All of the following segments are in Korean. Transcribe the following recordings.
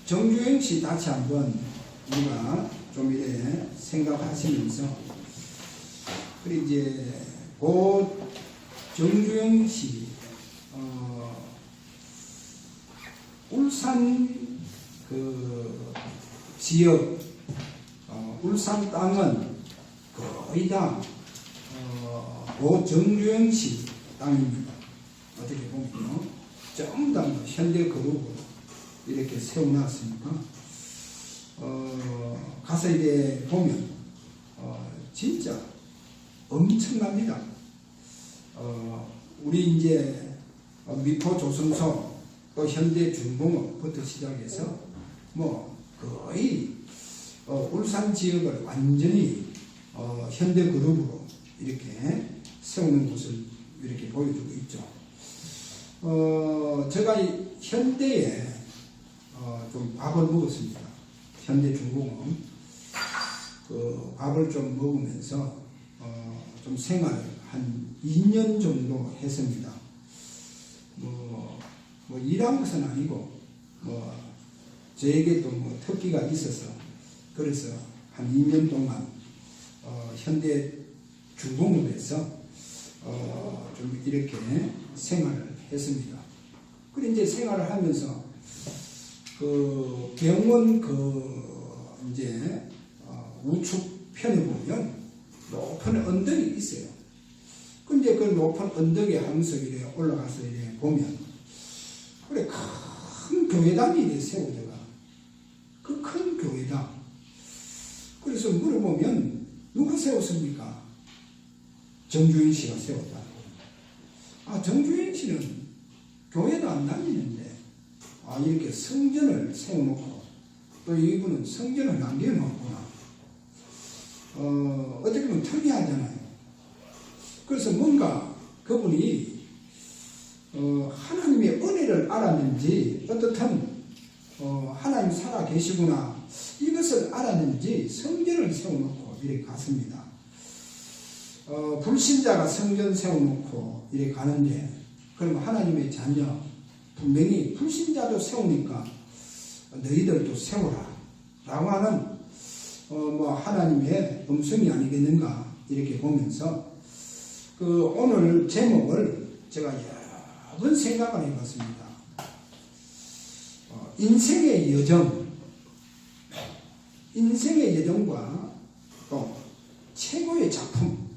정주행 씨 다시 한번 우리가 좀 이래 생각하시면서, 그리고 이제 그 정주행 씨 울산 그 지역 울산 땅은 거의 다 그 정주행 씨 땅입니다. 어떻게 보면요, 전부 다 현대그룹으로 이렇게 세워놨으니까 가서 이제 보면 진짜 엄청납니다. 우리 이제 미포 조선소 또 현대중공업부터 시작해서 뭐 거의 울산 지역을 완전히 현대그룹으로 이렇게 세우는 것을 이렇게 보여주고 있죠. 제가 이 현대에 좀 밥을 먹었습니다. 현대중공업 그 밥을 좀 먹으면서 좀 생활을 한 2년 정도 했습니다. 뭐 일한 것은 아니고 저에게도 특기가 있어서 그래서 한 2년 동안 현대중공업에서 좀 이렇게 생활을 했습니다. 그리고 이제 생활을 하면서 그 병원 이제 우측편에 보면 높은 언덕이 있어요. 근데 그 높은 언덕에 하면서 이래 올라가서 이래 보면 그래 큰 교회당이 이래 세워져가. 그 큰 교회당. 그래서 물어보면 누가 세웠습니까? 정주행 씨가 세웠다. 정주행 씨는 교회도 안 다니는데 이렇게 성전을 세워놓고 또 이분은 성전을 남겨놓구나. 어떻게 보면 특이하잖아요. 그래서 뭔가 그분이 하나님의 은혜를 알았는지 어떻든 하나님 살아 계시구나 이것을 알았는지 성전을 세워놓고 이렇게 갔습니다. 불신자가 성전 세워놓고 이렇게 가는데 그럼 하나님의 자녀 분명히 불신자도 세우니까 너희들도 세워라 라고 하는 하나님의 음성이 아니겠는가 이렇게 보면서 오늘 제목을 제가 여러 번 생각을 해봤습니다. 인생의 여정, 인생의 여정과 또 최고의 작품,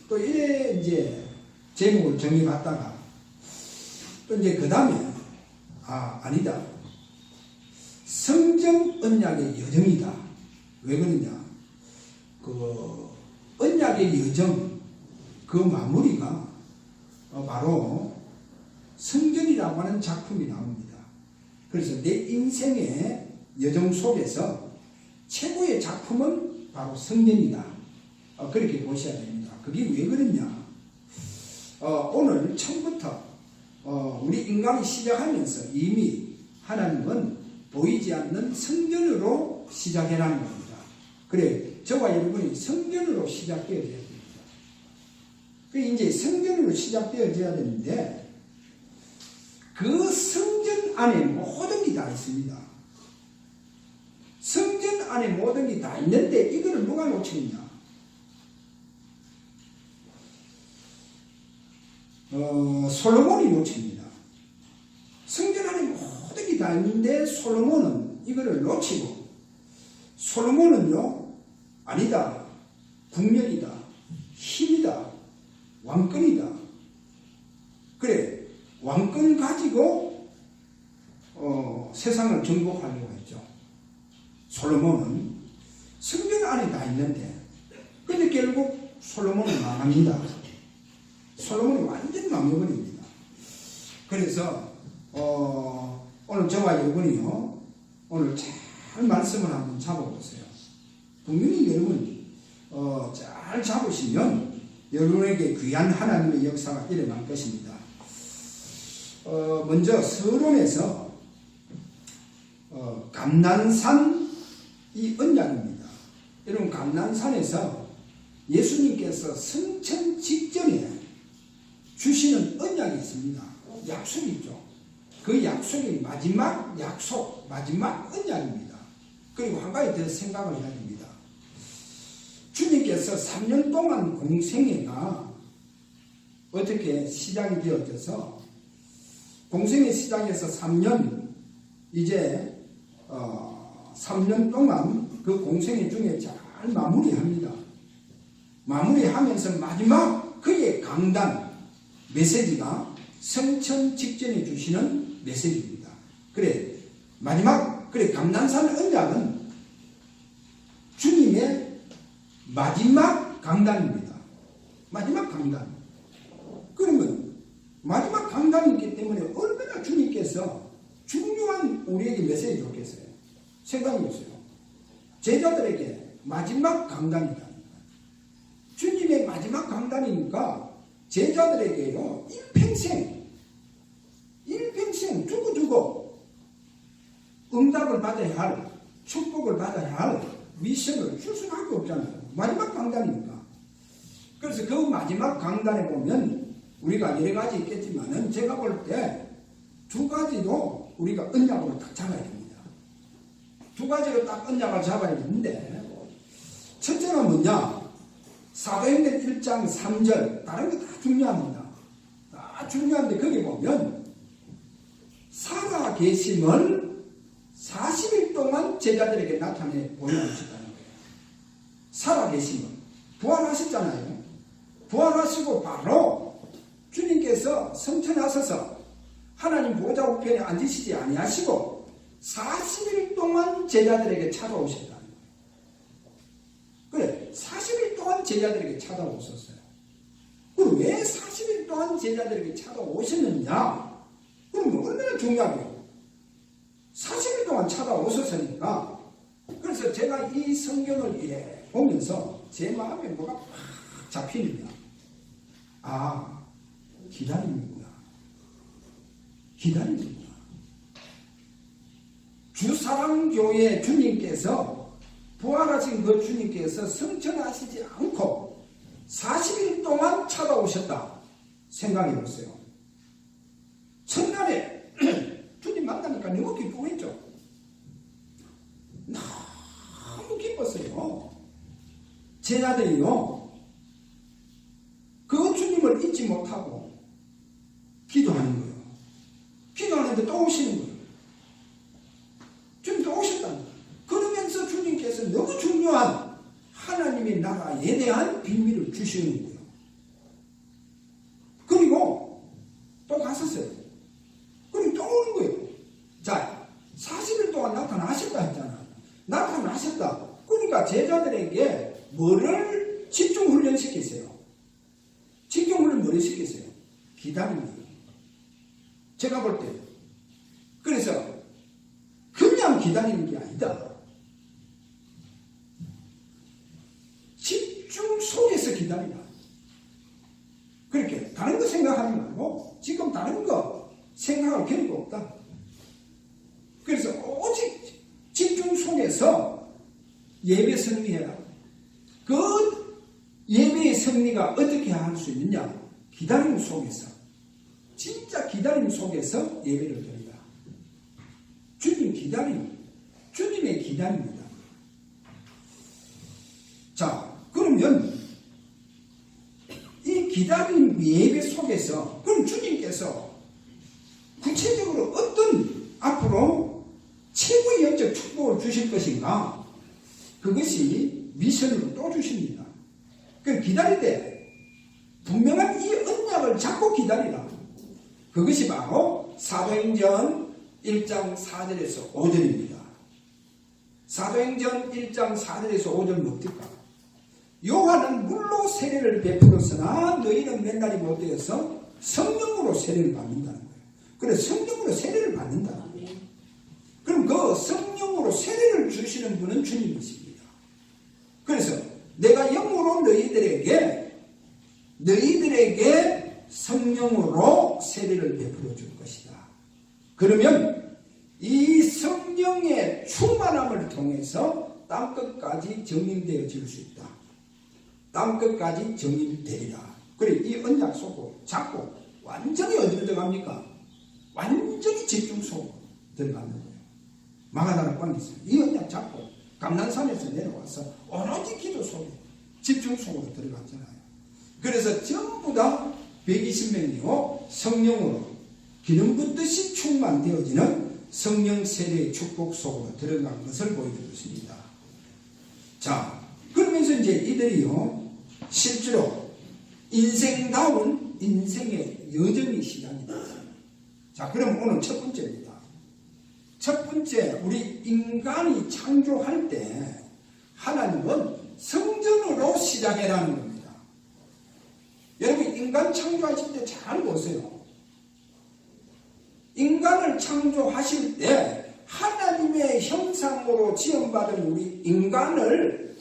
또 이래 이제 제목을 정해봤다가 또 이제 그 다음에 아니다. 성경 언약의 여정이다. 왜 그러냐? 그 언약의 여정, 그 마무리가 바로 성전이라고 하는 작품이 나옵니다. 그래서 내 인생의 여정 속에서 최고의 작품은 바로 성전이다. 그렇게 보셔야 됩니다. 그게 왜 그러냐? 오늘 처음부터 우리 인간이 시작하면서 이미 하나님은 보이지 않는 성전으로 시작해라는 겁니다. 그래, 저와 여러분이 성전으로 시작되어져야 됩니다. 이제 성전으로 시작되어져야 되는데 그 성전 안에 모든 게 다 있습니다. 성전 안에 모든 게 다 있는데 이거를 누가 놓치느냐? 솔로몬이 놓칩니다. 성전 안에 모든 게 다 있는데 솔로몬은 이거를 놓치고 솔로몬은요 아니다. 국력이다. 힘이다. 왕권이다. 그래 왕권 가지고 세상을 정복하려고 했죠. 솔로몬은 성전 안에 다 있는데 근데 결국 솔로몬은 망합니다. 솔로몬이 완전히 망해버립니다. 그래서 오늘 저와 여러분이요 오늘 잘 말씀을 한번 잡아보세요. 분명히 여러분 잘 잡으시면 여러분에게 귀한 하나님의 역사가 일어날 것입니다. 먼저 서론에서 감난산 이 언약입니다. 여러분 감난산에서 예수님께서 승천 직전에 주시는 언약이 있습니다. 약속이 있죠. 그 약속이 마지막 약속, 마지막 언약입니다. 그리고 한 가지 더 생각을 해야 됩니다. 주님께서 3년 동안 공생애가 어떻게 시작이 되어져서 공생애 시작에서 3년 이제 3년 동안 그 공생애 중에 잘 마무리합니다. 마무리하면서 마지막 그의 강단 메시지가 성천 직전에 주시는 메시지입니다. 그래 마지막 감난산 언약은 주님의 마지막 강단입니다. 마지막 강단. 그러면 마지막 강단이 있기 때문에 얼마나 주님께서 중요한 우리에게 메시지 줬겠어요. 생각해 보세요. 제자들에게 마지막 강단이다. 주님의 마지막 강단이니까 제자들에게요 일평생 두고두고 응답을 받아야 할, 축복을 받아야 할 미션을 줄 수밖에 없잖아요. 마지막 강단이니까. 그래서 그 마지막 강단에 보면 우리가 여러 가지 있겠지만은 제가 볼 때 두 가지도 우리가 언약으로 딱 잡아야 됩니다. 두 가지로 딱 언약을 잡아야 되는데, 첫째가 뭐냐? 사도행전 1장 3절, 다른 게 다 중요합니다. 다 중요한데 거기 보면 살아 계심을 40일 동안 제자들에게 나타내 보여주셨다는 거예요. 살아 계심을. 부활하셨잖아요. 부활하시고 바로 주님께서 성천에 하셔서 하나님 보좌 우편에 앉으시지 아니하시고 40일 동안 제자들에게 찾아오셨다는 거예요. 그래, 40일 동안 제자들에게 찾아오셨어요. 그럼 왜 40일 동안 제자들에게 찾아오셨느냐? 그럼 얼마나 중요하게요. 40일 동안 찾아오셨으니까. 그래서 제가 이 성경을 이래 보면서 제 마음에 뭐가 팍 잡힙니다. 아, 기다림이구나. 기다림이구나. 주사랑교회 주님께서 부활하신 그 주님께서 성천하시지 않고 40일 동안 찾아오셨다. 생각해 보세요. 첫날에 주님 만나니까 너무 기쁘겠죠. 너무 기뻤어요. 제자들이요. 그 주님을 잊지 못하고 기도하는 거예요. 기도하는데 또 오시는 거예요. 주님 또 오셨다는 거예요. 그러면서 주님께서 너무 중요한 하나님의 나라에 대한 비밀을 주시는 거예요. 그리고 또 갔었어요. 그리고 또 오는 거예요. 자, 40일 동안 나타나셨다 했잖아. 나타나셨다. 그러니까 제자들에게 뭐를 집중훈련 시켰어요? 집중훈련 뭐를 시켰어요? 기다리는 거예요. 제가 볼 때. 그래서 그냥 기다리는 게 아니다. 집중 속에서 기다리라. 그렇게 다른 거 생각하지 말고 지금 다른 거 생각할 필요가 없다. 그래서 오직 집중 속에서 예배 승리해라. 그 예배의 승리가 어떻게 할 수 있느냐? 기다림 속에서, 진짜 기다림 속에서 예배를 드리라. 주님 기다림, 주님의 기다림입니다. 자, 그러면 이 기다림 예배 속에서 그럼 주님께서 구체적으로 어떤 앞으로 최고의 영적 축복을 주실 것인가? 그것이 미션으로 또 주십니다. 그 기다릴 때 분명한 이 언약을 잡고 기다리라. 그것이 바로 사도행전 1장 4절에서 5절입니다. 사도행전 1장 4절에서 5절 뭡니까? 요한은 물로 세례를 베풀었으나 너희는 맨날이 못되어서 성령으로 세례를 받는다는 거예요. 그래, 성령으로 세례를 받는다. 그럼 그 성령으로 세례를 주시는 분은 주님이십니다. 그래서 내가 영으로 너희들에게 성령으로 세례를 베풀어 줄 것이다. 그러면 이 성령의 충만함을 통해서 땅끝까지 정립되어질 수 있다. 땅끝까지 정립되리라. 그래, 이 언약 속을 잡고 완전히 어디로 들어갑니까? 완전히 집중속으로 들어가는 거예요. 마가다락방에 있어요. 이 언약 잡고 감난산에서 내려와서 오로지 기도 속에 집중 속으로 들어갔잖아요. 그래서 전부 다 120명이요 성령으로 기름 붓듯이 충만되어지는 성령 세례의 축복 속으로 들어간 것을 보여주고 있습니다. 자, 그러면서 이제 이들이요 실제로 인생다운 인생의 여정이 시작이 됐어요. 자, 그럼 오늘 첫 번째입니다. 첫 번째, 우리 인간이 창조할 때 하나님은 성전으로 시작해라는 겁니다. 여러분, 인간 창조하실 때 잘 보세요. 인간을 창조하실 때 하나님의 형상으로 지음받은 우리 인간을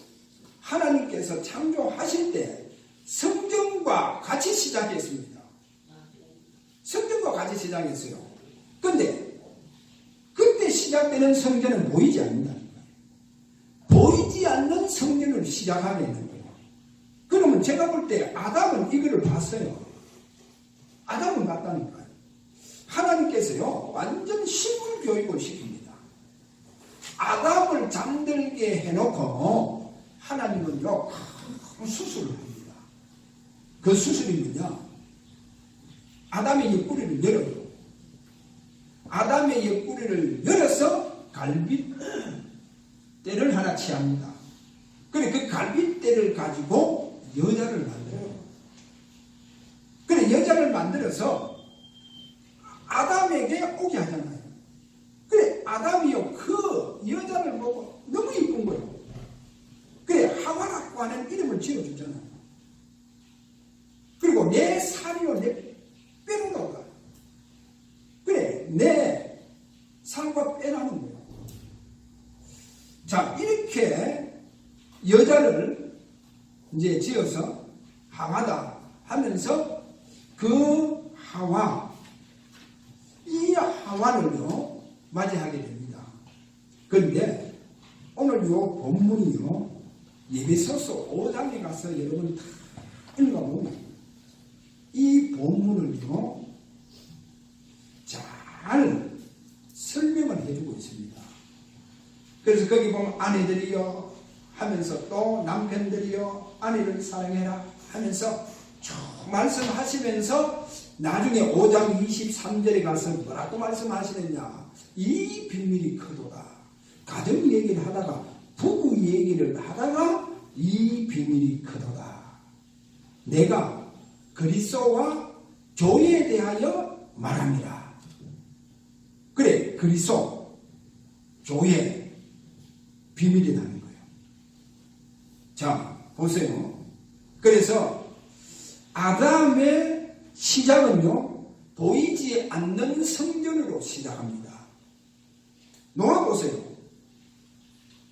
하나님께서 창조하실 때 성전과 같이 시작했습니다. 성전과 같이 시작했어요. 근데 그때 시작되는 성전은 보이지 않는다는 거예요. 보이지 않는 성전을 시작하게 되는 거예요. 그러면 제가 볼 때 아담은 이거를 봤어요. 아담은 봤다니까요. 하나님께서요 완전 식물 교육을 시킵니다. 아담을 잠들게 해놓고 하나님은요 큰 수술을 합니다. 그 수술이 뭐냐? 아담의 옆구리를 열어요. 아담의 옆구리를 열어서 갈빗대를 하나 취합니다. 그래 그 갈빗대를 가지고 여자를 만들어요. 그래 여자를 만들어서 아담에게 오게 하잖아요. 그래 아담이요 그 여자를 보고 너무 이쁜 거예요. 그래 하와라고 하는 이름을 지어주잖아요. 그리고 내 살이요 내 뼈로 나가. 그래 내 살과 빼라는 거예요. 자 이렇게 여자를 이제 지어서 하와다 하면서 그 하와 이 하와를요 맞이하게 됩니다. 그런데 오늘 요 본문이요 예배소서 5장에 가서 여러분 다 읽어보면 이 본문을요 잘 설명을 해주고 있습니다. 그래서 거기 보면 아내들이요 하면서 또 남편들이요 아내를 사랑해라 하면서 쭉 말씀하시면서 나중에 5장 23절에 가서 뭐라고 말씀하시느냐. 이 비밀이 크도다. 가정 얘기를 하다가 부부 얘기를 하다가 이 비밀이 크도다. 내가 그리스도와 교회에 대하여 말합니다. 그래 그리스도 교회 비밀이라는 거예요. 자 보세요. 그래서 아담의 시작은요 보이지 않는 성전으로 시작합니다. 노아 보세요.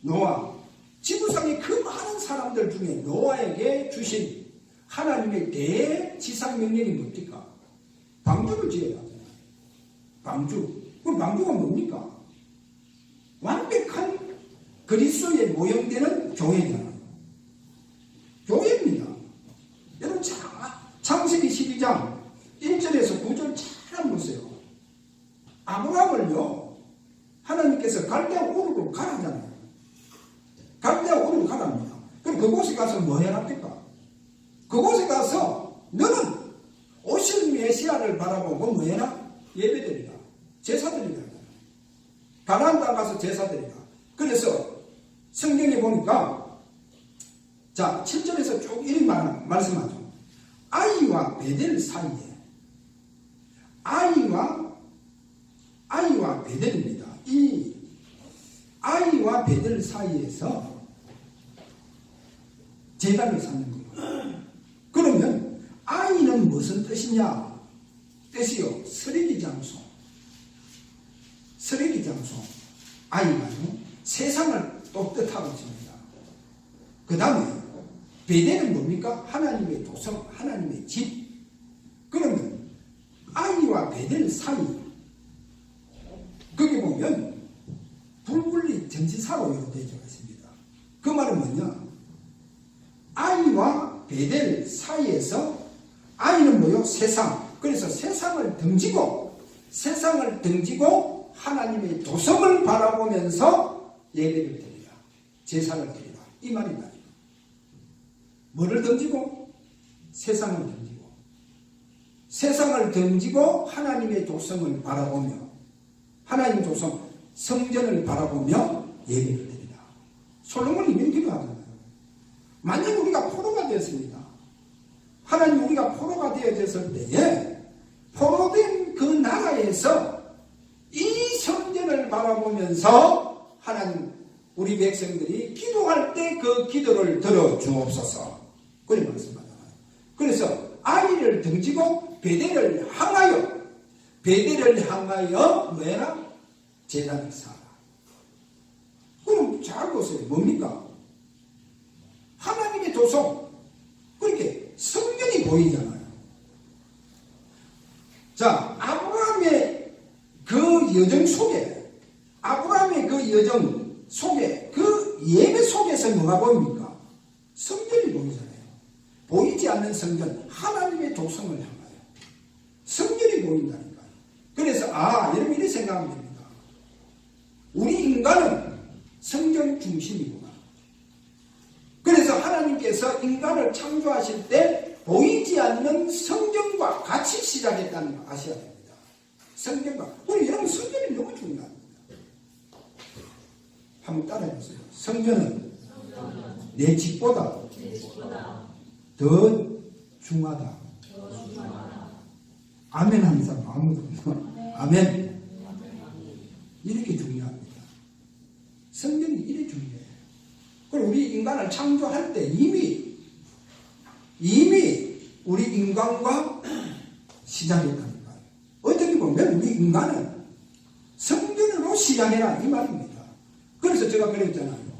노아 지구상의 그 많은 사람들 중에 노아에게 주신 하나님의 대지상명령이 뭡니까? 방주를 지어야 하잖아요. 방주. 그럼 방주가 뭡니까? 완벽한 그리스도의 모형되는 교회잖아요. 교회입니다. 여러분 창세기 12장 1절에서 9절 잘 보세요. 아브라함을요 하나님께서 갈대아 우르로 가라잖아요. 갈대아 우르로 가랍니다. 그럼 그곳에 가서 뭐 해놨겠까? 그곳에 가서 너는 오실 메시아를 바라보고 뭐 해라? 예배드리라. 제사드리라. 가나안 땅 가서 제사드리라. 그래서 성경에 보니까 자 7절에서 쭉 이렇게 말씀하죠. 아이와 베델 사이에 아이와 베델입니다. 이 아이와 베델 사이에서 제단을 쌓는 거예요. 그러면 아이는 무슨 뜻이냐? 뜻이요 쓰레기 장소. 쓰레기 장소. 아이가요 세상을 또 뜻하고 있습니다. 그 다음에 베델은 뭡니까? 하나님의 도성, 하나님의 집. 그러면 아이와 베델 사이 거기 보면 불분리 전치사로 되어 있습니다. 그 말은 뭐냐? 아이와 베델 사이에서 아이는 뭐요? 세상. 그래서 세상을 등지고 세상을 등지고 하나님의 도성을 바라보면서 예배를 드리라. 제사를 드리라. 이 말이다. 뭐를 등지고? 세상을 등지고. 세상을 등지고 하나님의 도성을 바라보며, 하나님의 도성, 성전을 바라보며 예배를 드리라. 솔로몬이 이런 기도하잖아요. 만약 우리가 포로가 되었습니다. 하나님 우리가 포로가 되어졌을 때에 포로된 그 나라에서 이 성전을 바라보면서 하나님 우리 백성들이 기도할 때 그 기도를 들어주옵소서. 그런 말씀하잖아요. 그래서 아이를 등지고 베델을 향하여 뭐해라? 제단을 쌓아라. 그럼 잘 보세요. 뭡니까? 하나님의 도성. 그렇게 성전이 보이잖아요. 자, 아브라함의 그 여정 속에, 그 예배 속에서 뭐가 보입니까? 성전이 보이잖아요. 보이지 않는 성전, 하나님의 도성을 향하여 성전이 보인다니까요. 그래서 여러분 이렇게 생각하면 됩니다. 우리 인간은 성전 중심이구나. 그래서 하나님께서 인간을 창조하실 때 보이지 않는 성전과 같이 시작했다는 거 아셔야 됩니다. 성전과. 우리 여러분 성전이 너무 중요합니다. 한번 따라해보세요. 성전은 내 집보다 더 중하다. 아멘 하는 사람 아무도 없나? 아멘. 이렇게 중요합니다. 성전이 이렇게 중요해요. 그리고 우리 인간을 창조할 때 이미 우리 인간과 시작했다니까요. 어떻게 보면 우리 인간은 성전으로 시작해라 이 말입니다. 그래서 제가 그랬잖아요.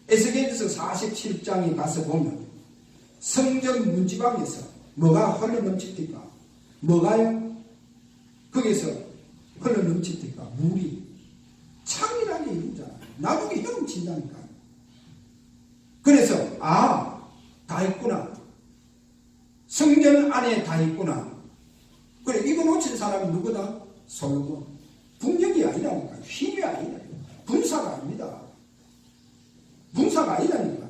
에스겔서 47장에 가서 보면 성전 문지방에서 뭐가 흘러넘칩니까? 뭐가요? 거기서 흘러넘칩니까? 물이 창이라는 게 있잖아요. 나중에 헤엄친다니까요. 그래서 다 있구나. 성전 안에 다 있구나. 그래, 이거 놓친 사람이 누구다? 솔로몬. 국력이 아니라니까. 힘이 아니라니까. 군사가 아닙니다. 군사가 아니라니까.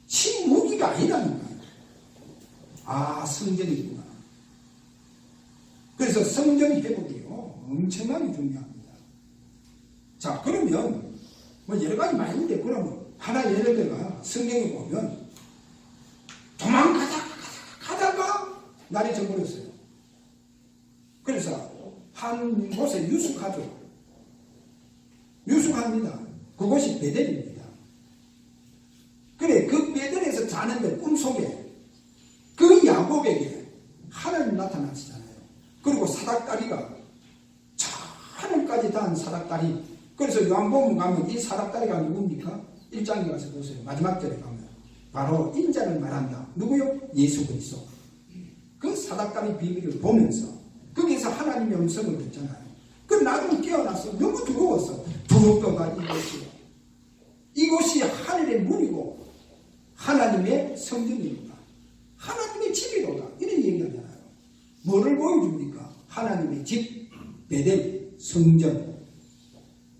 신무기가 아니라니까. 성전이구나. 그래서 성전 회복이요. 엄청나게 중요합니다. 자, 그러면 뭐 여러 가지 많이 있는데, 그러면 하나 예를 들어 성경에 보면 도망가다가 날이 져버렸어요. 그래서 한 곳에 유숙합니다. 그곳이 베델입니다. 그래, 그 베델에서 자는데 꿈속에 그 야곱에게 하나님 나타나시잖아요. 그리고 사닥다리가 저 하늘까지 닿은 사닥다리. 그래서 요한복음 가면 이 사닥다리가 누굽니까? 1장에 가서 보세요. 마지막 절에 가면 바로 인자를 말한다. 누구요? 예수 그리스도. 그 사닥다리 비밀을 보면서 거기서 하나님의 음성을 듣잖아요. 그 나중에 깨어났어. 너무 두려웠어. 두렵더가 이곳이 하늘의 문이고 하나님의 성전입니다. 하나님의 집이로다. 이런 얘기하잖아요. 뭐를 보여줍니까? 하나님의 집, 베델, 성전.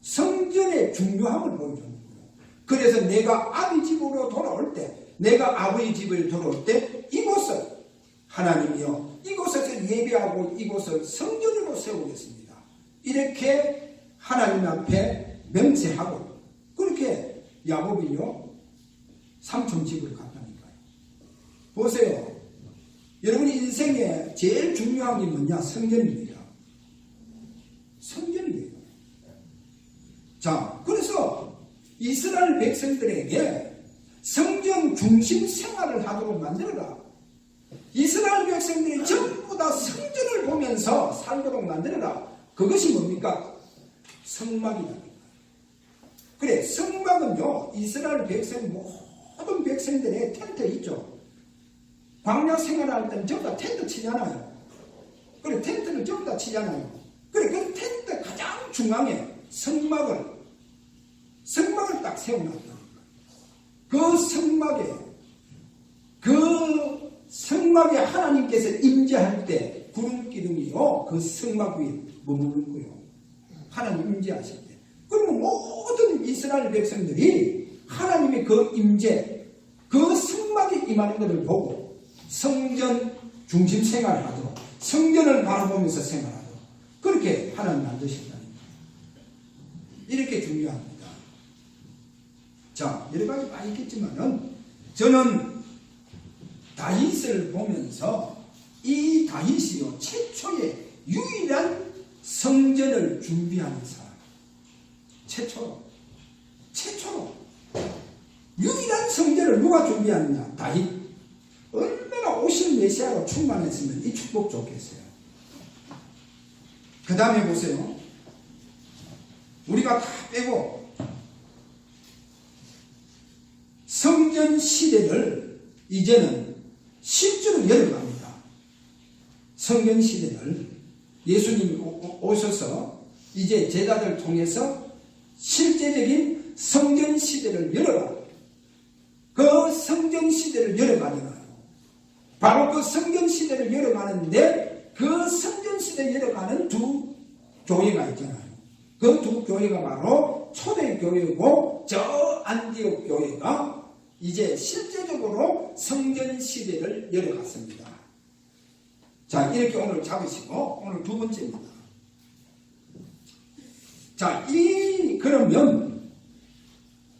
성전의 중요함을 보여주는 거예요. 그래서 내가 아비 집으로 돌아올 때, 내가 아버지 집을 돌아올 때 이곳을 하나님이요, 이곳에서 예배하고 이곳을 성전으로 세우겠습니다. 이렇게 하나님 앞에 맹세하고, 그렇게 야곱이요 삼촌 집을 갔다니까요. 보세요. 여러분 인생에 제일 중요한 게 뭐냐? 성전입니다. 성전이에요. 자, 그래서 이스라엘 백성들에게 성전 중심 생활을 하도록 만들어라. 이스라엘 백성들이 전부 다 성전을 보면서 살도록 만들어라. 그것이 뭡니까? 성막이다. 그래, 성막은요, 이스라엘 백성, 모든 백성들의 텐트 있죠. 광야 생활할 때는 전부 다 텐트 치잖아요. 그래, 텐트를 전부 다 치잖아요. 그래, 그 텐트 가장 중앙에 성막을 딱 세워놨다. 그 성막에 하나님께서 임재할 때 구름 기둥이요, 그 성막 위에 머무르고요. 하나님 임재하실 때. 그러면 모든 이스라엘 백성들이 하나님의 그 임재, 그 성막에 임하는 것을 보고 성전 중심 생활을 하도록, 성전을 바라보면서 생활하도록 그렇게 하나님 만드셨다는 거예요. 이렇게 중요합니다. 자, 여러 가지 많이 있겠지만은 저는 다윗을 보면서 이 다윗이요 최초의 유일한 성전을 준비하는 사람, 최초로 유일한 성전을 누가 준비하느냐? 다윗. 얼마나 오실 메시아로 충만했으면 이 축복 좋겠어요. 그 다음에 보세요. 우리가 다 빼고 성전 시대를 이제는 실제로 열어갑니다. 성전 시대를 예수님이 오셔서 이제 제자들 통해서 실제적인 성전 시대를 열어가. 그 성전 시대를 열어가잖아요. 바로 그 성전 시대를 열어가는데 그 성전 시대를 열어가는 두 교회가 있잖아요. 그 두 교회가 바로 초대교회고 저 안디옥 교회가 이제 실제적으로 성전 시대를 열어갔습니다. 자, 이렇게 오늘 잡으시고 오늘 두 번째입니다. 자, 그러면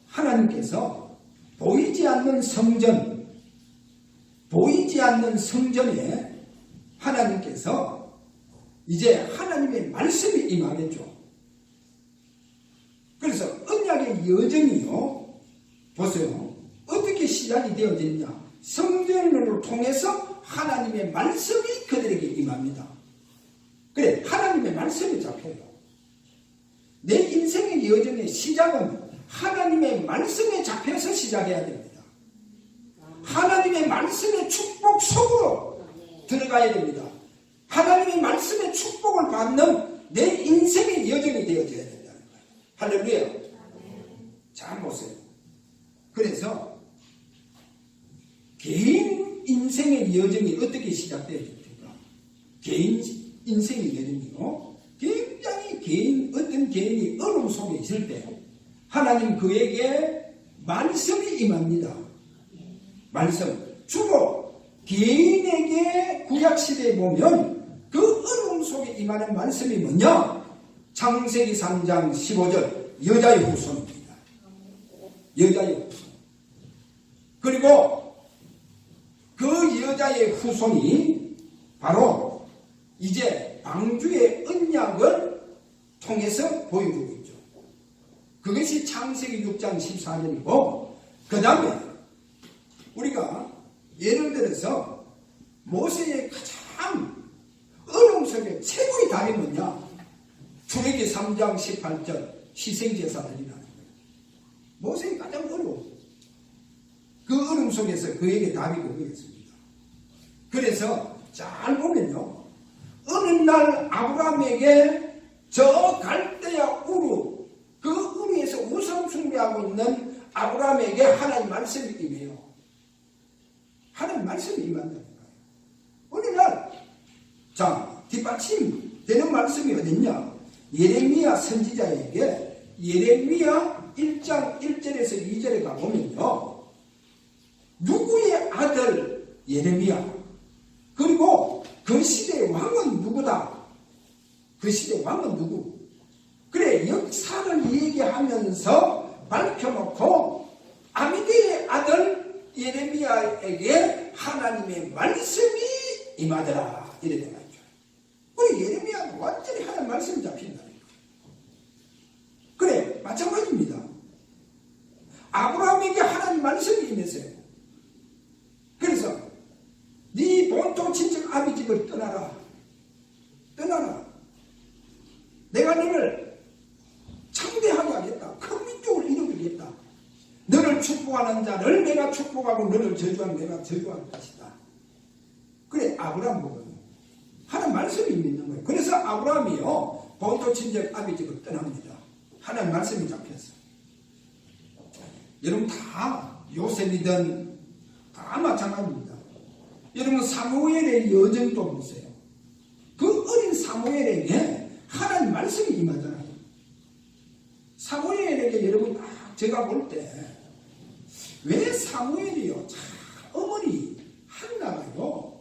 하나님께서 보이지 않는 성전에 하나님께서 이제 하나님의 말씀이 임하겠죠. 그래서 언약의 여정이요, 보세요. 어떻게 시작이 되어졌냐? 성전을 통해서 하나님의 말씀이 그들에게 임합니다. 그래, 하나님의 말씀이 잡혀요. 내 인생의 여정의 시작은 하나님의 말씀에 잡혀서 시작해야 됩니다. 하나님의 말씀의 축복 속으로 들어가야 됩니다. 하나님의 말씀의 축복을 받는 내 인생의 여정이 되어져야 된다는 거예요. 할렐루야. 잘 보세요. 그래서 개인 인생의 여정이 어떻게 시작되어집니까? 개인 인생의 여정이요, 굉장히 어떤 개인이 어려움 속에 있을 때 하나님 그에게 말씀이 임합니다. 말씀. 주로 개인에게 구약시대에 보면 그 어려움 속에 임하는 말씀이 뭐냐? 창세기 3장 15절 여자의 후손입니다. 여자의 후손. 그리고 그 여자의 후손이 바로 이제 방주의 언약을 통해서 보여주고 있죠. 그것이 창세기 6장 14절이고, 그 다음에 우리가 예를 들어서 모세의 가장 어려움 속에 최고의 답이 뭐냐? 출애기 3장 18절 희생제사 드리라는 거예요. 모세의 가장 어려움. 그 어려움 속에서 그에게 답이 그거였습니다. 그래서 잘 보면요, 어느 날 아브라함에게 저 갈대아 우르, 그 우르에서 우상 숭배하고 있는 아브라함에게 하나님 말씀이 임해요. 하나님 말씀이 임한다는 거예요. 어느 날, 자, 뒷받침 되는 말씀이 어딨냐? 예레미야 선지자에게 예레미야 1장 1절에서 2절에 가보면요, 누구의 아들 예레미야, 그리고 그 시대의 왕은 누구다? 그 시대의 왕은 누구? 그래, 역사를 얘기하면서 밝혀놓고 아미디의 아들 예레미야에게 하나님의 말씀이 임하더라, 이래 되는 거죠. 우리 예레미야도 완전히 하나님 말씀이 잡힌다니까. 그래, 마찬가지입니다. 아브라함에게 하나님 말씀이 임했어요. 그래서 네 본토 친척 아비 집을 떠나라. 내가 너를 창대하게 하겠다. 큰 민족을 이루겠다. 너를 축복하는 자를 내가 축복하고 너를 저주하는 내가 저주할 것이다. 그래, 아브라함 보거든요. 하나님 말씀이 있는 거예요. 그래서 아브라함이요, 본토 친척 아비 집을 떠납니다. 하나님 말씀이 잡혔어. 여러분 다 요셉이든 다 마찬가지입니다. 여러분 사무엘의 여정도 보세요. 그 어린 사무엘에게 하나님 말씀이 임하잖아요. 사무엘에게 여러분 제가 볼 때 왜 사무엘이요 어머니 한나가요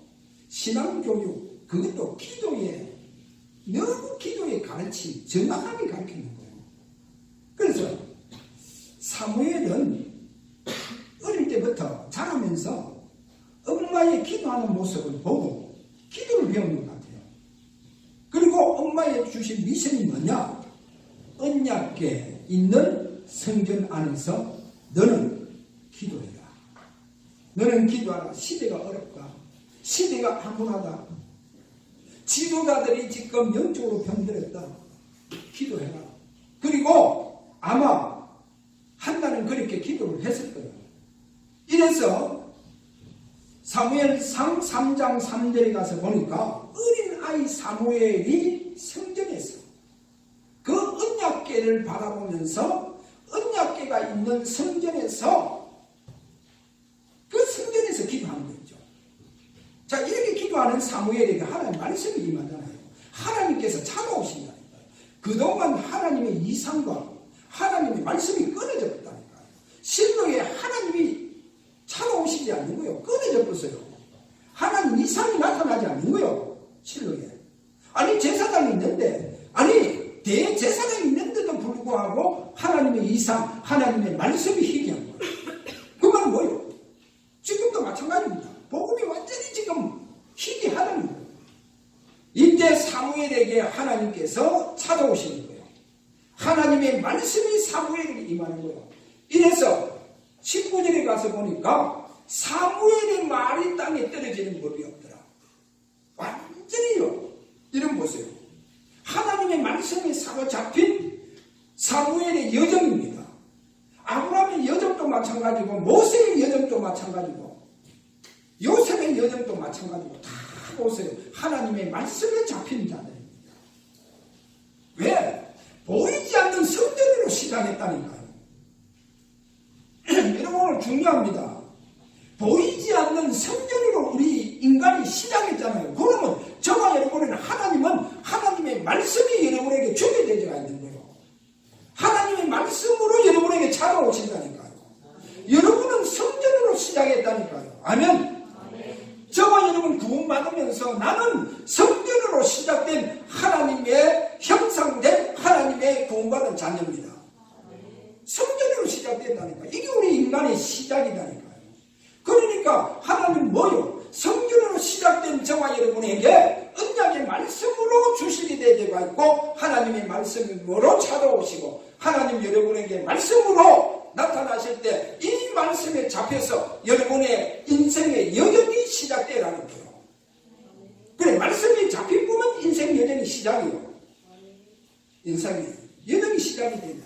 신앙교육 그것도 기도에 너무 기도에 가르치 정확하게 가르치는 거예요. 그래서 사무엘은 어릴 때부터 자라면서 엄마의 기도하는 모습을 보고 기도를 배우는 것 같아요. 그리고 엄마의 주신 미션이 뭐냐? 언약궤 있는 성전 안에서 너는 기도해라. 너는 기도하라. 시대가 어렵다. 시대가 암울하다. 지도자들이 지금 영적으로 병들었다. 기도해라. 그리고 아마 한나는 그렇게 기도를 했을 거예요. 이래서 사무엘상 3장 3절에 가서 보니까 어린 아이 사무엘이 성전에서 그 언약궤를 바라보면서 언약궤가 있는 성전에서 그 성전에서 기도하는 거죠. 자, 이렇게 기도하는 사무엘에게 하나님 말씀이 임하잖아요. 하나님께서 찾아오신다니까요. 그동안 하나님의 이상과 하나님의 말씀이 끊어졌다니까요. 실로에 하나님이 찾아오시지 않는 거예요. 끊어져 버렸어요. 하나님 이상이 나타나지 않는 거예요. 실로에. 아니 제사장이 있는데 대제사장이 있는데도 불구하고 하나님의 이상 하나님의 말씀이 희귀한 거예요. 그 말은 뭐예요? 지금도 마찬가지입니다. 복음이 완전히 지금 희귀하다는 거예요. 이때 사무엘에게 하나님께서 찾아오시는 거예요. 하나님의 말씀이 사무엘에게 임하는 거예요. 이래서 19절에 가서 보니까 사무엘의 말이 땅에 떨어지는 법이 없더라. 완전히요. 이런 보세요. 하나님의 말씀이 사로잡힌 사무엘의 여정입니다. 아브라함의 여정도 마찬가지고 모세의 여정도 마찬가지고 요셉의 여정도 마찬가지고 다 보세요. 하나님의 말씀에 잡힌 자들입니다. 왜? 보이지 않는 성전으로 시작했다니까요. 여러분 오늘 중요합니다. 보이지 않는 성전으로 우리 인간이 시작했잖아요. 그러면 저와 여러분은 하나님의 말씀이 여러분에게 주게 되어야 있는 거예요. 하나님의 말씀으로 여러분에게 찾아오신다니까요. 여러분은 성전으로 시작했다니까요. 아멘. 저와 여러분 구원받으면서 나는 성전으로 시작된 하나님의 형상된 하나님의 구원받은 자녀입니다. 성전으로 시작된다니까. 이게 우리 인간의 시작이다니까요. 그러니까 하나님 뭐요? 성전으로 시작된 저와 여러분에게 언약의 말씀으로 주시게 되어가 있고 하나님의 말씀으로 찾아오시고 하나님 여러분에게 말씀으로 나타나실 때 이 말씀에 잡혀서 여러분의 인생의 여정이 시작되라는 거예요. 그래 말씀이 잡힌 부분 인생 여정이 시작이에요. 인생의 여정이 시작이 된다.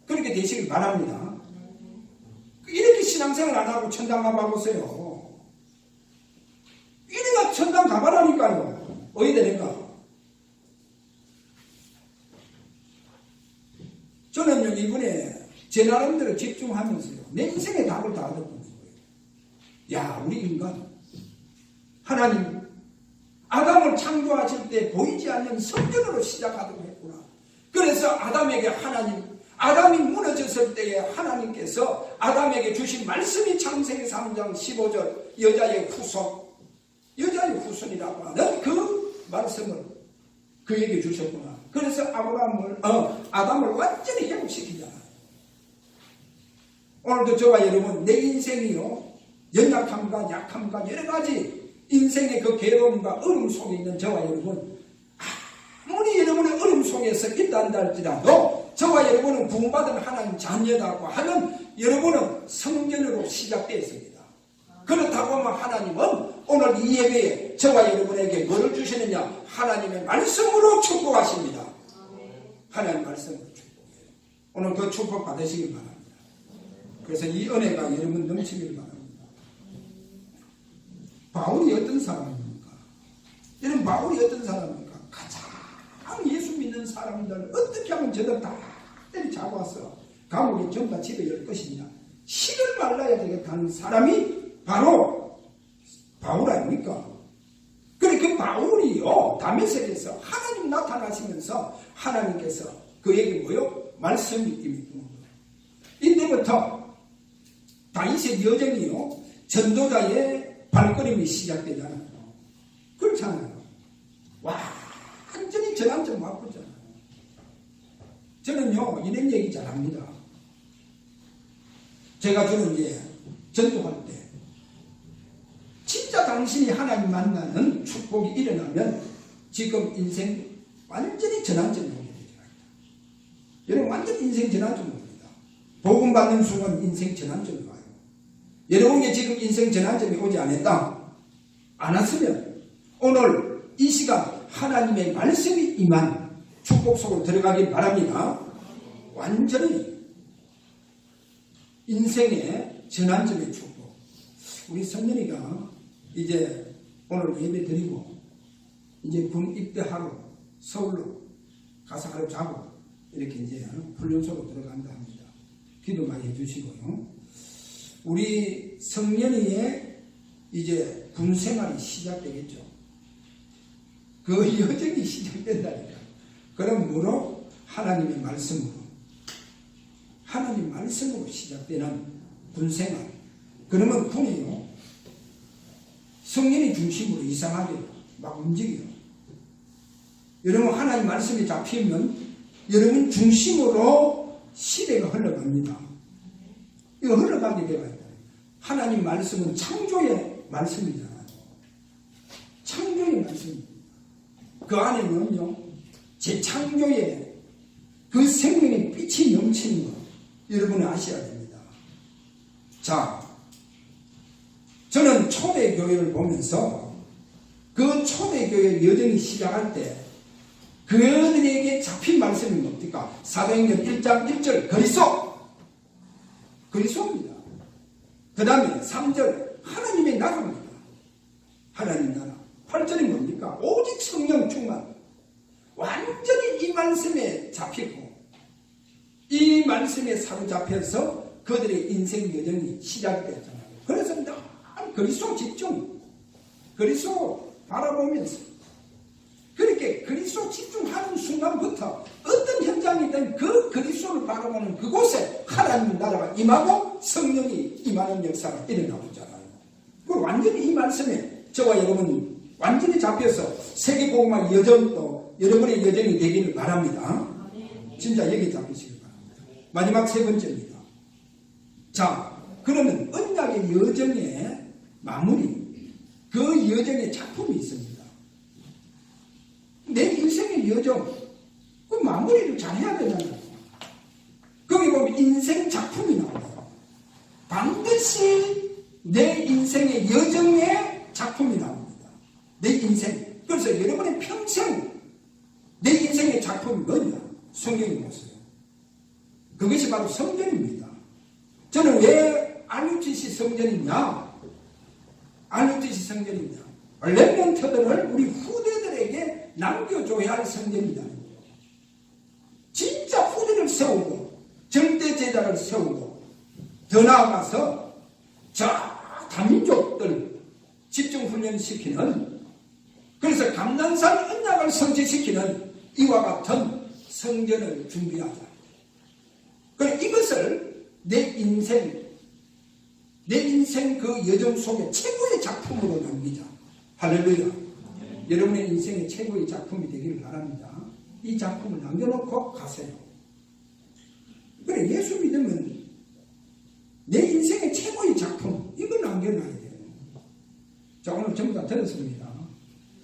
그렇게 되시길 바랍니다. 이렇게 신앙생활 안 하고 천당 가봐보세요. 이래가 천당 가봐라니까요. 어디 되는가? 저는요 이번에 제 나름대로 집중하면서요 내 인생의 답을 다 얻어보는 거예요. 야 우리 인간 하나님 아담을 창조하실 때 보이지 않는 성전으로 시작하도록 했구나. 그래서 아담에게 아담이 무너졌을 때에 하나님께서 아담에게 주신 말씀이 창세기 3장 15절 여자의 후손이라고 하는 그 말씀을 그에게 주셨구나. 그래서 아담을 완전히 회복시키잖아요. 오늘도 저와 여러분 내 인생이요 연약함과 약함과 여러가지 인생의 그 괴로움과 어려움 속에 있는 저와 여러분 아무리 여러분의 어려움 속에서 있다 할지라도 저와 여러분은 구원받은 하나님 자녀라고 하는 여러분은 성전으로 시작되었습니다. 그렇다고 하면 하나님은 오늘 이 예배에 저와 여러분에게 뭐를 주시느냐 하나님의 말씀으로 축복하십니다. 하나님 말씀으로 축복해요. 오늘 그 축복 받으시길 바랍니다. 그래서 이 은혜가 여러분 넘치길 바랍니다. 바울이 어떤 사람입니까? 이런 바울이 어떤 사람입니까? 가장 예수 믿는 사람들 어떻게 하면 저들 다 때려잡아서 감옥에 전부 다 집에 열 것이냐 실을 말라야 되겠다는 사람이 바로 바울 아닙니까? 그래 그 바울이요 다메섹에서 하나님 나타나시면서 하나님께서 그에게 뭐요? 말씀이 임했던 거예요. 이때부터 다윗의 여정이요 전도자의 발걸음이 시작되잖아요. 그렇잖아요. 완전히 전환점 바꾸잖아요. 저는요 이런 얘기 잘합니다. 저는 이제 전도할 때 진짜 당신이 하나님 만나는 축복이 일어나면 지금 인생 완전히 전환점이 오게 되죠. 여러분 완전히 인생 전환점이 옵니다. 복음 받는 순간 인생 전환점이 와요. 여러분이 지금 인생 전환점이 오지 않았으면 오늘 이 시간 하나님의 말씀이 임한 축복 속으로 들어가길 바랍니다. 완전히 인생의 전환점의 축복. 우리 선녀이가 이제 오늘 예배 드리고 이제 군 입대하러 서울로 가서 하루 자고 이렇게 이제 훈련소로 들어간다 합니다. 기도 많이 해주시고요. 우리 성년이의 이제 군 생활이 시작되겠죠. 그 여정이 시작된다니까. 그럼 뭐로? 하나님의 말씀으로. 하나님 말씀으로 시작되는 군 생활. 그러면 군이요 성년이 중심으로 이상하게 막 움직여요. 여러분 하나님 말씀이 잡히면 여러분 중심으로 시대가 흘러갑니다. 이거 흘러가게 되어야 돼요. 하나님 말씀은 창조의 말씀이잖아요. 창조의 말씀입니다. 그 안에는요 재창조의 그 생명의 빛이 넘치는 것 여러분이 아셔야 됩니다. 자, 저는 초대교회를 보면서 그 초대교회 여정이 시작할 때 그들에게 잡힌 말씀이 뭡니까? 사도행전 1장 1절 그리스도입니다. 그 다음에 3절 하나님의 나라입니다. 하나님 나라. 8절이 뭡니까? 오직 성령 충만. 완전히 이 말씀에 잡히고 이 말씀에 사로잡혀서 그들의 인생 여정이 시작되었잖아요. 그래서 그리스도 집중, 그리스도 바라보면서 그렇게 그리스도 집중하는 순간부터 어떤 현장이든 그 그리스도를 바라보는 그곳에 하나님 나라가 임하고 성령이 임하는 역사가 일어나보잖아요. 그리고 완전히 이 말씀에 저와 여러분 완전히 잡혀서 세계복음화 여정도 여러분의 여정이 되기를 바랍니다. 진짜 여기 잡히시길 바랍니다. 마지막 세 번째입니다. 자, 그러면 언약의 여정의 마무리, 그 여정의 작품이 있습니다. 내 인생의 여정, 그 마무리를 잘 해야 되잖아요. 거기 보면 인생 작품이 나와요. 반드시 내 인생의 여정의 작품이 나옵니다. 내 인생. 그래서 여러분의 평생 내 인생의 작품이 뭐냐? 성경에 보세요. 그것이 바로 성전입니다. 저는 왜 RUTC 성전이냐? RUTC 성전이냐? 렘넌트들을 우리 후대들에게 남겨줘야 할 성전이다. 진짜 후대를 세우고 절대 제자를 세우고 더 나아가서 저 다민족들 집중훈련시키는 그래서 감난산 언약을 성취시키는 이와 같은 성전을 준비하자. 그래서 이것을 내 인생 그 여정 속에 최고의 작품으로 남기자. 할렐루야. 여러분의 인생의 최고의 작품이 되기를 바랍니다. 이 작품을 남겨놓고 가세요. 그래, 예수 믿으면 내 인생의 최고의 작품, 이걸 남겨놔야 돼요. 자, 오늘 전부 다 들었습니다.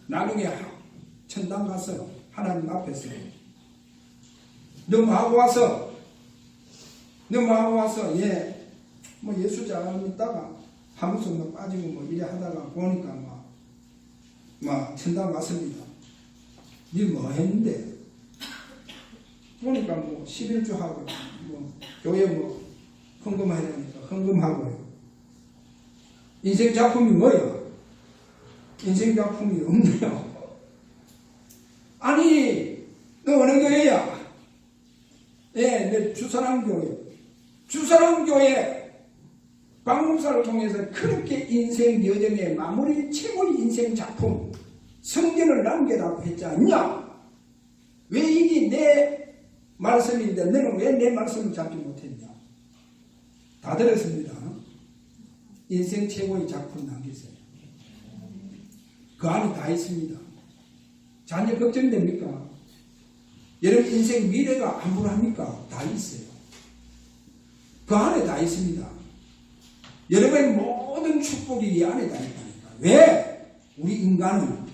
나중에 천당 가서 하나님 앞에서 너무 하고 와서 뭐 예수 잘 믿다가 하면서 뭐 빠지고 뭐 이래 하다가 보니까 막 천당 갔습니다. 니 뭐 했는데? 보니까 뭐 11주 하고 뭐 교회 뭐 헌금해야 되니까 헌금하고요. 인생 작품이 뭐야? 인생 작품이 없네요. 아니, 너 어느 교회야? 예, 내 주사랑교회. 주사랑교회 방문사를 통해서 그렇게 인생 여정의 마무리 최고의 인생 작품 성전을 남겨라고 했지 않냐? 왜 이게 내 말씀인데 너는 왜 내 말씀을 잡지 못했냐? 다 들었습니다. 인생 최고의 작품 남기세요. 그 안에 다 있습니다. 자녀 걱정됩니까? 여러분 인생 미래가 암울합니까? 다 있어요. 그 안에 다 있습니다. 여러분의 모든 축복이 이 안에 다 있다니까. 왜? 우리 인간은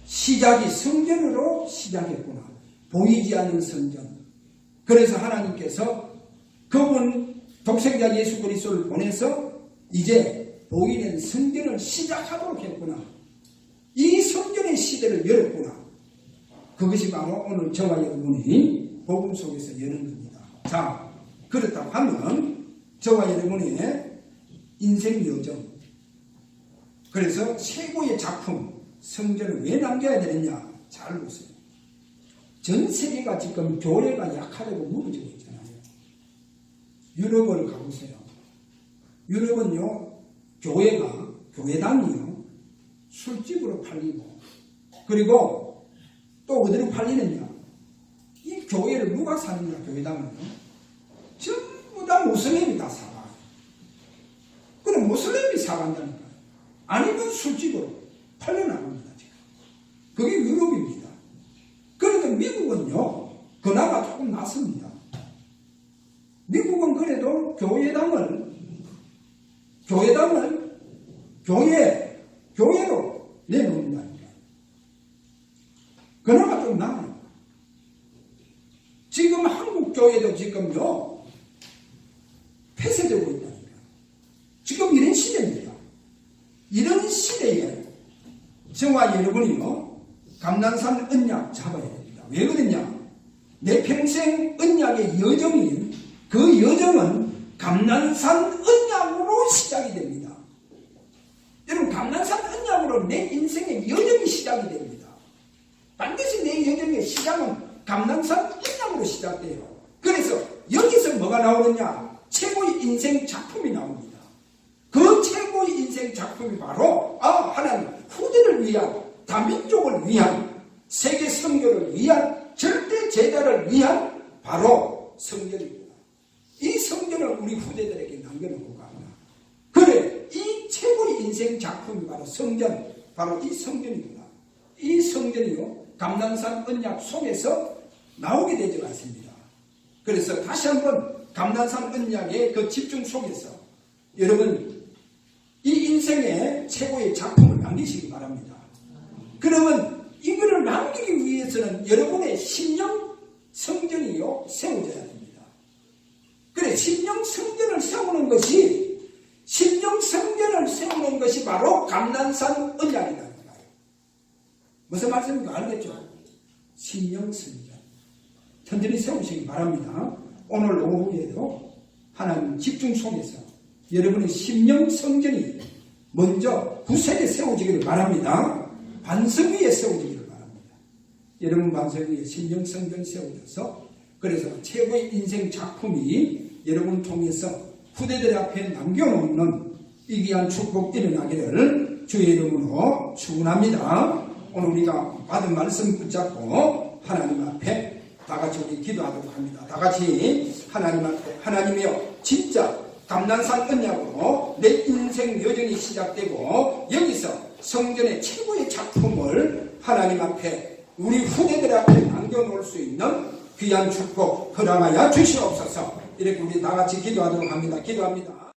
시작이 성전으로 시작했구나. 보이지 않는 성전. 그래서 하나님께서 그분 독생자 예수 그리스도를 보내서 이제 보이는 성전을 시작하도록 했구나. 이 성전의 시대를 열었구나. 그것이 바로 오늘 저와 여러분이 복음 속에서 여는 겁니다. 자, 그렇다고 하면 저와 여러분의 인생 여정, 그래서 최고의 작품 성전을 왜 남겨야 되느냐? 잘 보세요. 전 세계가 지금 교회가 약하다고 무너지고 있잖아요. 유럽을 가보세요. 유럽은요, 교회당이요, 술집으로 팔리고, 그리고 또 어디로 팔리느냐? 이 교회를 누가 사느냐, 교회당은요? 전부 다 모슬렘이 다 사가. 그럼 모슬렘이 사간다니까요. 아니면 술집으로 팔려나갑니다, 지금. 그게 유럽입니다. 그런데 미국은요, 그나마 조금 낫습니다. 미국은 그래도 교회당을 교회로 내놓는다니까. 그나마 좀 나아요. 지금 한국 교회도 지금요, 폐쇄되고 있다니까. 지금 이런 시대입니다. 이런 시대에 저와 여러분이요, 감난산 언약 잡아야 됩니다. 왜 그러냐? 내 평생 언약의 여정인 그 여정은 감난산 언약으로 시작이 됩니다. 여러분, 감난산 언약으로 내 인생의 여정이 시작이 됩니다. 반드시 내 여정의 시작은 감난산 언약으로 시작돼요. 그래서 여기서 뭐가 나오느냐? 최고의 인생 작품이 나옵니다. 그 최고의 인생 작품이 바로 하나님 후대를 위한, 다민족을 위한, 세계 선교를 위한, 절대 제자를 위한 바로 성전입니다. 이 성전을 우리 후대들에게 남겨놓고 갑니다. 그래, 이 최고의 인생 작품이 바로 성전, 바로 이 성전입니다. 이 성전이요, 감난산 언약 속에서 나오게 되지 않습니다. 그래서 다시 한번 감난산 언약의 그 집중 속에서 여러분 이 인생의 최고의 작품을 남기시기 바랍니다. 그러면 이거를 남기기 위해서는 여러분의 심령 성전이요, 세워져야 됩니다. 그래, 심령 성전을 세우는 것이 바로 감난산 언약이다. 무슨 말씀인가 알겠죠? 심령 성전. 천천히 세우시기 바랍니다. 오늘 오후에도 하나님 집중 속에서 여러분의 심령 성전이 먼저 구색에 세워지기를 바랍니다. 반석 위에 세워지기를 바랍니다. 여러분 반석 위에 심령 성전이 세워져서 그래서 최고의 인생 작품이 여러분 통해서 후대들 앞에 남겨놓는 이 귀한 축복 일어나기를 주의 이름으로 축원합니다. 오늘 우리가 받은 말씀 붙잡고 하나님 앞에 다 같이 우리 기도하도록 합니다. 다 같이 하나님 앞에, 하나님이여, 진짜 감난산 언약으로 내 인생 여정이 시작되고 여기서 성전의 최고의 작품을 하나님 앞에, 우리 후대들 앞에 남겨놓을 수 있는 귀한 축복 허락하여 주시옵소서. 이렇게 우리 다 같이 기도하도록 합니다. 기도합니다.